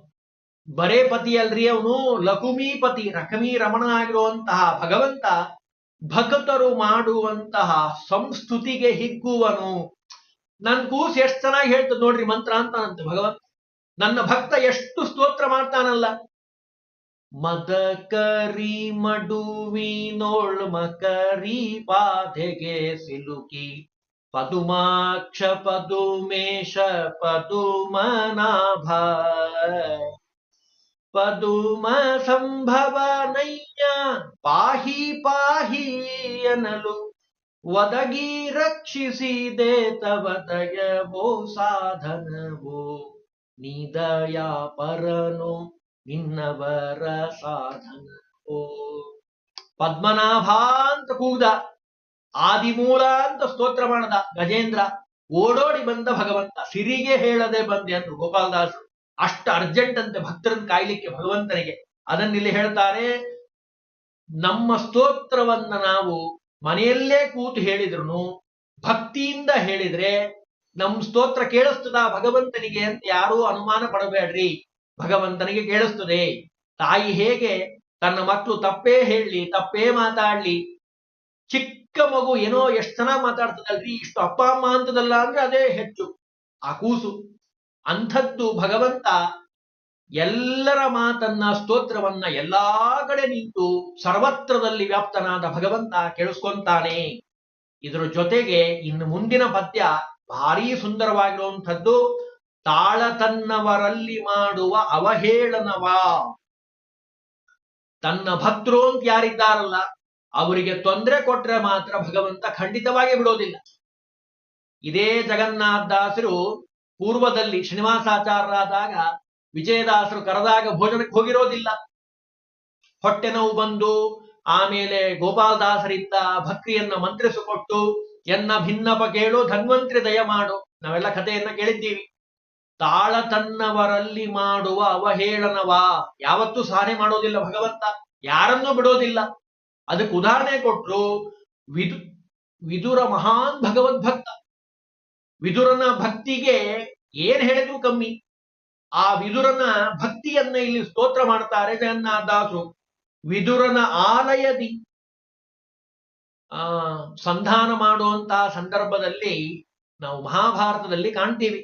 ಬರೇ ಪತಿ ಅಲ್ರಿ, ಅವನು ಲಕುಮೀಪತಿ, ರಕಮೀ ರಮಣ ಆಗಿರುವಂತಹ ಭಗವಂತ ಭಕ್ತರು ಮಾಡುವಂತಹ ಸಂಸ್ತುತಿಗೆ ಹಿಗ್ಗುವನು. ನನ್ ಕೂಸು ಎಷ್ಟು ಚೆನ್ನಾಗಿ ಹೇಳ್ತದೆ ನೋಡ್ರಿ ಮಂತ್ರ ಅಂತಾನಂತೆ ಭಗವಂತ. ನನ್ನ ಭಕ್ತ ಎಷ್ಟು ಸ್ತೋತ್ರ ಮಾಡ್ತಾನಲ್ಲ. ಮದಕರಿ ಮಡುವಿನೋಳ್ ಮಕರಿ ಪಾದೆಗೆ ಸಿಲುಕಿ ಪದುಮಾಕ್ಷ ಪದುಮೇಶ ಪದುಮನಾಭ ಪದುಮ ಸಂಭವ ನಯ್ಯ ಪಾಹಿ ಪಾಹಿ ಎನ್ನಲು ಒದಗಿ ರಕ್ಷಿಸಿದೆ ತವ ದಯವೋ ಸಾಧನವೋ ನಿದಯಾ ಪರನು ನಿನ್ನವರ ಸಾಧನವೋ. ಪದ್ಮನಾಭ ಅಂತ ಕೂಗ್ದ, ಆದಿಮೂಲ ಅಂತ ಸ್ತೋತ್ರ ಮಾಡದ ಗಜೇಂದ್ರ. ಓಡೋಡಿ ಬಂದ ಭಗವಂತ, ಸಿರಿಗೆ ಹೇಳದೆ ಬಂದೆ ಅಂದ್ರು ಗೋಪಾಲದಾಸರು. ಅಷ್ಟು ಅರ್ಜೆಂಟ್ ಅಂತೆ ಭಕ್ತರನ್ನು ಕಾಯ್ಲಿಕ್ಕೆ ಭಗವಂತನಿಗೆ. ಅದನ್ನಿಲ್ಲಿ ಹೇಳ್ತಾರೆ, ನಮ್ಮ ಸ್ತೋತ್ರವನ್ನ ನಾವು ಮನೆಯಲ್ಲೇ ಕೂತು ಹೇಳಿದ್ರು, ಭಕ್ತಿಯಿಂದ ಹೇಳಿದ್ರೆ ನಮ್ ಸ್ತೋತ್ರ ಕೇಳಿಸ್ತದ ಭಗವಂತನಿಗೆ ಅಂತ ಯಾರೂ ಅನುಮಾನ ಪಡಬೇಡ್ರಿ. ಭಗವಂತನಿಗೆ ಕೇಳಿಸ್ತದೆ. ತಾಯಿ ಹೇಗೆ ತನ್ನ ಮಕ್ಕಳು ತಪ್ಪೇ ಹೇಳಲಿ, ತಪ್ಪೇ ಮಾತಾಡ್ಲಿ, ಚಿಕ್ಕ ಮಗು ಏನೋ ಎಷ್ಟು ಚೆನ್ನಾಗಿ ಮಾತಾಡ್ತದಲ್ರಿ, ಇಷ್ಟು ಅಪ್ಪ ಅಮ್ಮ ಅಂತದಲ್ಲ ಅಂದ್ರೆ ಅದೇ ಹೆಚ್ಚು ಆ ಕೂಸು. ಅಂಥದ್ದು ಭಗವಂತ ಎಲ್ಲರ ಮಾತನ್ನ, ಸ್ತೋತ್ರವನ್ನ ಎಲ್ಲಾ ಕಡೆ ನಿಂತು ಸರ್ವತ್ರದಲ್ಲಿ ವ್ಯಾಪ್ತನಾದ ಭಗವಂತ ಕೇಳಿಸ್ಕೊಂತಾನೆ. ಇದರ ಜೊತೆಗೆ ಇನ್ನು ಮುಂದಿನ ಪದ್ಯ ಭಾರೀ ಸುಂದರವಾಗಿರುವಂಥದ್ದು. ತಾಳ ತನ್ನವರಲ್ಲಿ ಮಾಡುವ ಅವಹೇಳನವ. ತನ್ನ ಭಕ್ತರು ಅಂತ ಯಾರಿದ್ದಾರಲ್ಲ ಅವರಿಗೆ ತೊಂದರೆ ಕೊಟ್ರೆ ಮಾತ್ರ ಭಗವಂತ ಖಂಡಿತವಾಗಿ ಬಿಡೋದಿಲ್ಲ. ಇದೇ ಜಗನ್ನಾಥದಾಸರು ಪೂರ್ವದಲ್ಲಿ ಶ್ರೀನಿವಾಸಾಚಾರ್ಯರಾದಾಗ ವಿಜಯದಾಸರು ಕರೆದಾಗ ಭೋಜನಕ್ಕೆ ಹೋಗಿರೋದಿಲ್ಲ. ಹೊಟ್ಟೆ ನೋವು ಬಂದು ಆಮೇಲೆ ಗೋಪಾಲದಾಸರಿಂದ ಭಕ್ತಿಯನ್ನ ಮಂತ್ರಿಸಿಕೊಟ್ಟು ಎನ್ನ ಭಿನ್ನಪ ಕೇಳು ಧನ್ವಂತ್ರಿ ದಯ ಮಾಡು, ನಾವೆಲ್ಲ ಕಥೆಯನ್ನ ಕೇಳಿದ್ದೀವಿ. ತಾಳ ತನ್ನವರಲ್ಲಿ ಮಾಡುವ ಅವಹೇಳನವ. ಯಾವತ್ತೂ ಸಹನೆ ಮಾಡೋದಿಲ್ಲ ಭಗವಂತ, ಯಾರನ್ನೂ ಬಿಡೋದಿಲ್ಲ. ಅದಕ್ಕೆ ಉದಾಹರಣೆ ಕೊಟ್ರು. ವಿದುರ ಮಹಾನ್ ಭಗವದ್ಭಕ್ತ. ವಿದುರನ ಭಕ್ತಿಗೆ ಏನ್ ಹೇಳಿದ್ರು ಕಮ್ಮಿ. ಆ ವಿದುರನ ಭಕ್ತಿಯನ್ನ ಇಲ್ಲಿ ಸ್ತೋತ್ರ ಮಾಡ್ತಾರೆ ಜಗನ್ನಾಥದಾಸರು. ವಿದುರನ ಆಲಯದಿ ಸಂಧಾನ ಮಾಡುವಂತಹ ಸಂದರ್ಭದಲ್ಲಿ ನಾವು ಮಹಾಭಾರತದಲ್ಲಿ ಕಾಣ್ತೀವಿ.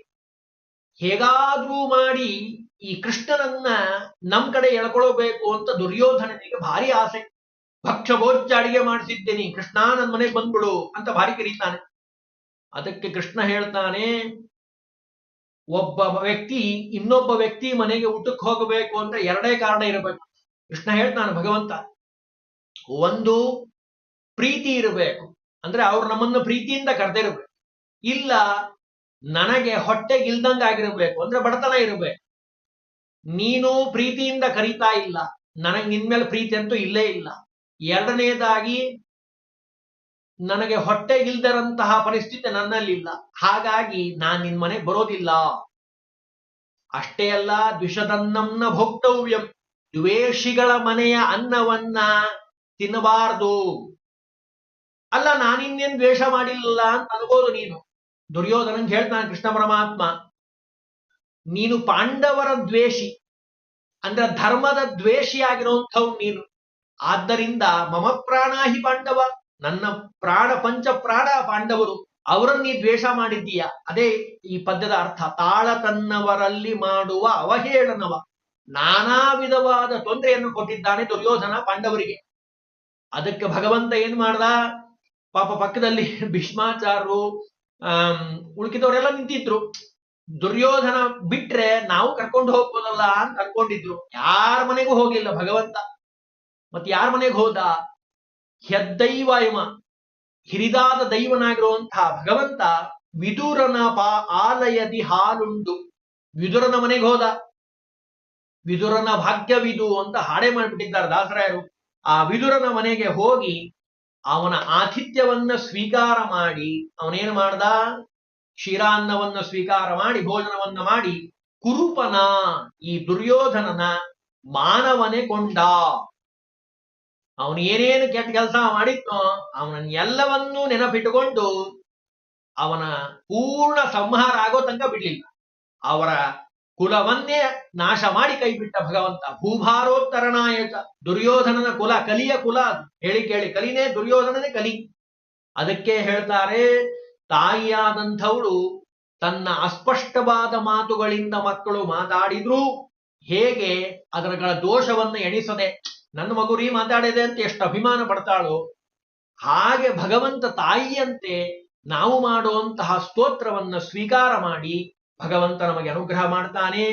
ಹೇಗಾದ್ರೂ ಮಾಡಿ ಈ ಕೃಷ್ಣನನ್ನ ನಮ್ ಕಡೆ ಎಳ್ಕೊಳ್ಬೇಕು ಅಂತ ದುರ್ಯೋಧನನಿಗೆ ಭಾರಿ ಆಸೆ. ಭಕ್ಷ್ಯ ಭೋಜ್ಯ ಅಡಿಗೆ ಮಾಡಿಸಿದ್ದೇನೆ, ಕೃಷ್ಣ ನನ್ ಮನೆಗೆ ಬಂದ್ಬಿಡು ಅಂತ ಭಾರಿ ಕರೀತಾನೆ. ಅದಕ್ಕೆ ಕೃಷ್ಣ ಹೇಳ್ತಾನೆ, ಒಬ್ಬ ವ್ಯಕ್ತಿ ಇನ್ನೊಬ್ಬ ವ್ಯಕ್ತಿ ಮನೆಗೆ ಊಟಕ್ಕೆ ಹೋಗಬೇಕು ಅಂದ್ರೆ ಎರಡೇ ಕಾರಣ ಇರಬೇಕು. ಕೃಷ್ಣ ಹೇಳ್ತಾನೆ ಭಗವಂತ, ಒಂದು ಪ್ರೀತಿ ಇರಬೇಕು, ಅಂದ್ರೆ ಅವ್ರು ನಮ್ಮನ್ನು ಪ್ರೀತಿಯಿಂದ ಕರೆದಿರಬೇಕು. ಇಲ್ಲ ನನಗೆ ಹೊಟ್ಟೆಗಿಲ್ದಂಗಾಗಿರ್ಬೇಕು, ಅಂದ್ರೆ ಬಡತನ ಇರಬೇಕು. ನೀನು ಪ್ರೀತಿಯಿಂದ ಕರೀತಾ ಇಲ್ಲ, ನನಗೆ ನಿನ್ಮೇಲೆ ಪ್ರೀತಿ ಅಂತೂ ಇಲ್ಲೇ ಇಲ್ಲ. ಎರಡನೇದಾಗಿ ನನಗೆ ಹೊಟ್ಟೆಗಿಲ್ದರಂತಹ ಪರಿಸ್ಥಿತಿ ನನ್ನಲ್ಲಿಲ್ಲ, ಹಾಗಾಗಿ ನಾನ್ ನಿನ್ ಮನೆಗೆ ಬರೋದಿಲ್ಲ. ಅಷ್ಟೇ ಅಲ್ಲ, ದ್ವಿಷದನ್ನಂನ ಭೋಕ್ತವ್ಯಂ, ದ್ವೇಷಿಗಳ ಮನೆಯ ಅನ್ನವನ್ನ ತಿನ್ನಬಾರದು. ಅಲ್ಲ ನಾನಿನ್ನೇನ್ ದ್ವೇಷ ಮಾಡಿಲ್ಲ ಅಂತ ಅನ್ಬೋದು ನೀನು. ದುರ್ಯೋಧನಂಗೆ ಹೇಳ್ತಾನೆ ಕೃಷ್ಣ ಪರಮಾತ್ಮ, ನೀನು ಪಾಂಡವರ ದ್ವೇಷಿ, ಅಂದ್ರೆ ಧರ್ಮದ ದ್ವೇಷಿಯಾಗಿರುವಂಥವ್ ನೀನು. ಆದ್ದರಿಂದ ಮಮ ಪ್ರಾಣಾಹಿ ಪಾಂಡವ, ನನ್ನ ಪ್ರಾಣ ಪಂಚ ಪ್ರಾಣ ಪಾಂಡವರು, ಅವರನ್ನು ನೀ ದ್ವೇಷ ಮಾಡಿದ್ದೀಯ. ಅದೇ ಈ ಪದ್ಯದ ಅರ್ಥ. ತಾಳ ತನ್ನವರಲ್ಲಿ ಮಾಡುವ ಅವಹೇಳನವ, ನಾನಾ ವಿಧವಾದ ತೊಂದರೆಯನ್ನು ಕೊಟ್ಟಿದ್ದಾನೆ ದುರ್ಯೋಧನ ಪಾಂಡವರಿಗೆ. ಅದಕ್ಕೆ ಭಗವಂತ ಏನ್ ಮಾಡ್ದ, ಪಾಪ ಪಕ್ಕದಲ್ಲಿ ಭೀಷ್ಮಾಚಾರ್ಯರು ಉಳ್ಕಿದವರೆಲ್ಲ ನಿಂತಿದ್ರು. ದುರ್ಯೋಧನ ಬಿಟ್ರೆ ನಾವು ಕರ್ಕೊಂಡು ಹೋಗ್ಬೋದಲ್ಲ ಅಂತ ಅನ್ಕೊಂಡಿದ್ರು. ಯಾರ ಮನೆಗೂ ಹೋಗಿಲ್ಲ ಭಗವಂತ. ಮತ್ತೆ ಯಾರ ಮನೆಗೆ ಹೋದ? ಹೆದ್ದೈವ ಇವ, ಹಿರಿದಾದ ದೈವನಾಗಿರುವಂತಹ ಭಗವಂತ ವಿದುರನ ಆಲಯದಿ ಹಾಲುಂಡು, ವಿದುರನ ಮನೆಗೆ ಹೋದ. ವಿದುರನ ಭಾಗ್ಯವಿದು ಅಂತ ಹಾಡೆ ಮಾಡಿಬಿಟ್ಟಿದ್ದಾರೆ ದಾಸರಾಯರು. ಆ ವಿದುರನ ಮನೆಗೆ ಹೋಗಿ ಅವನ ಆತಿಥ್ಯವನ್ನ ಸ್ವೀಕಾರ ಮಾಡಿ, ಅವನೇನು ಮಾಡ್ದ, ಕ್ಷೀರಾನ್ನವನ್ನ ಸ್ವೀಕಾರ ಮಾಡಿ ಭೋಜನವನ್ನ ಮಾಡಿ ಕುರುಪನ, ಈ ದುರ್ಯೋಧನನ ಮಾನವನೇ ಕೊಂಡ. ಅವನು ಏನೇನು ಕೆಟ್ಟ ಕೆಲಸ ಮಾಡಿದ್ನೋ ಅವನನ್ನೆಲ್ಲವನ್ನೂ ನೆನಪಿಟ್ಟುಕೊಂಡು ಅವನ ಪೂರ್ಣ ಸಂಹಾರ ಆಗೋ ತನಕ ಬಿಡ್ಲಿಲ್ಲ. ಅವರ ಕುಲವನ್ನೇ ನಾಶ ಮಾಡಿ ಕೈ ಬಿಟ್ಟ ಭಗವಂತ. ಭೂಭಾರೋತ್ತರಣಾಯಕ, ದುರ್ಯೋಧನನ ಕುಲ ಕಲಿಯ ಕುಲ. ಹೇಳಿ ಕೇಳಿ, ಕಲಿನೇ ದುರ್ಯೋಧನನೇ ಕಲಿ. ಅದಕ್ಕೆ ಹೇಳ್ತಾರೆ, ತಾಯಿಯಾದಂಥವಳು ತನ್ನ ಅಸ್ಪಷ್ಟವಾದ ಮಾತುಗಳಿಂದ ಮಕ್ಕಳು ಮಾತಾಡಿದ್ರು ಹೇಗೆ ಅದರ ದೋಷವನ್ನು ಎಣಿಸದೆ ನನ್ನ ಮಗುರಿ ಮಾತಾಡಿದೆ ಅಂತ ಎಷ್ಟು ಅಭಿಮಾನ ಪಡ್ತಾಳೋ, ಹಾಗೆ ಭಗವಂತ ತಾಯಿಯಂತೆ ನಾವು ಮಾಡುವಂತಹ ಸ್ತೋತ್ರವನ್ನ ಸ್ವೀಕಾರ ಮಾಡಿ ಭಗವಂತ ನಮಗೆ ಅನುಗ್ರಹ ಮಾಡ್ತಾನೆ.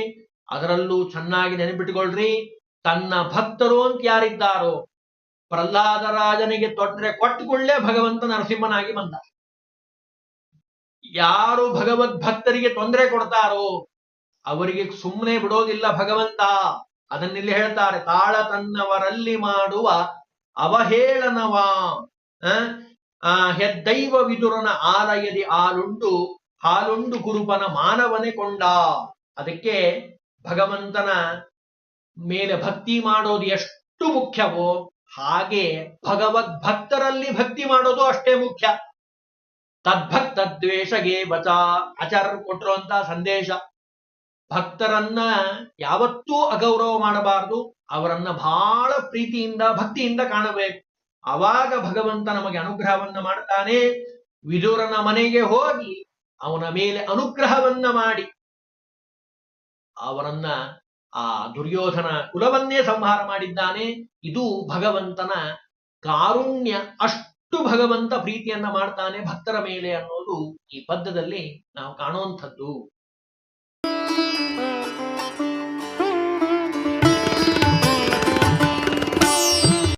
ಅದರಲ್ಲೂ ಚೆನ್ನಾಗಿ ನೆನಪಿಟ್ಟುಕೊಳ್ರಿ, ತನ್ನ ಭಕ್ತರು ಅಂತ ಯಾರಿದ್ದಾರೋ, ಪ್ರಹ್ಲಾದರಾಜನಿಗೆ ತೊಂದರೆ ಕೊಟ್ಟುಕೊಳ್ಳೇ ಭಗವಂತ ನರಸಿಂಹನಾಗಿ ಬಂದ. ಯಾರು ಭಗವದ್ ಭಕ್ತರಿಗೆ ತೊಂದರೆ ಕೊಡ್ತಾರೋ ಅವರಿಗೆ ಸುಮ್ಮನೆ ಬಿಡೋದಿಲ್ಲ ಭಗವಂತ. ಅದನ್ನಿಲ್ಲಿ ಹೇಳ್ತಾರೆ, ತಾಳ ತನ್ನವರಲ್ಲಿ ಮಾಡುವ ಅವಹೇಳನವ, ಹೆದ್ದೈವ ವಿದುರನ ಆಲಯದಿ ಹಾಲುಂಡು ಕುರುಪನ ಮಾನವನೇ ಕೊಂಡ. ಅದಕ್ಕೆ ಭಗವಂತನ ಮೇಲೆ ಭಕ್ತಿ ಮಾಡೋದು ಎಷ್ಟು ಮುಖ್ಯವೋ ಹಾಗೆ ಭಗವದ್ ಭಕ್ತರಲ್ಲಿ ಭಕ್ತಿ ಮಾಡೋದು ಅಷ್ಟೇ ಮುಖ್ಯ. ತದ್ಭಕ್ತ ದ್ವೇಷಗೆ ಬಚ, ಆಚಾರ್ಯರು ಕೊಟ್ಟಿರುವಂತಹ ಸಂದೇಶ. ಭಕ್ತರನ್ನ ಯಾವತ್ತೂ ಅಗೌರವ ಮಾಡಬಾರದು, ಅವರನ್ನ ಬಹಳ ಪ್ರೀತಿಯಿಂದ ಭಕ್ತಿಯಿಂದ ಕಾಣಬೇಕು. ಆವಾಗ ಭಗವಂತ ನಮಗೆ ಅನುಗ್ರಹವನ್ನ ಮಾಡ್ತಾನೆ. ವಿದುರನ ಮನೆಗೆ ಹೋಗಿ ಅವನ ಮೇಲೆ ಅನುಗ್ರಹವನ್ನ ಮಾಡಿ ಅವರನ್ನ ಆ ದುರ್ಯೋಧನ ಕುಲವನ್ನೇ ಸಂಹಾರ ಮಾಡಿದ್ದಾನೆ. ಇದು ಭಗವಂತನ ಕಾರುಣ್ಯ. ಅಷ್ಟು ಭಗವಂತ ಪ್ರೀತಿಯನ್ನ ಮಾಡ್ತಾನೆ ಭಕ್ತರ ಮೇಲೆ ಅನ್ನೋದು ಈ ಪದ್ಯದಲ್ಲಿ ನಾವು ಕಾಣುವಂಥದ್ದು.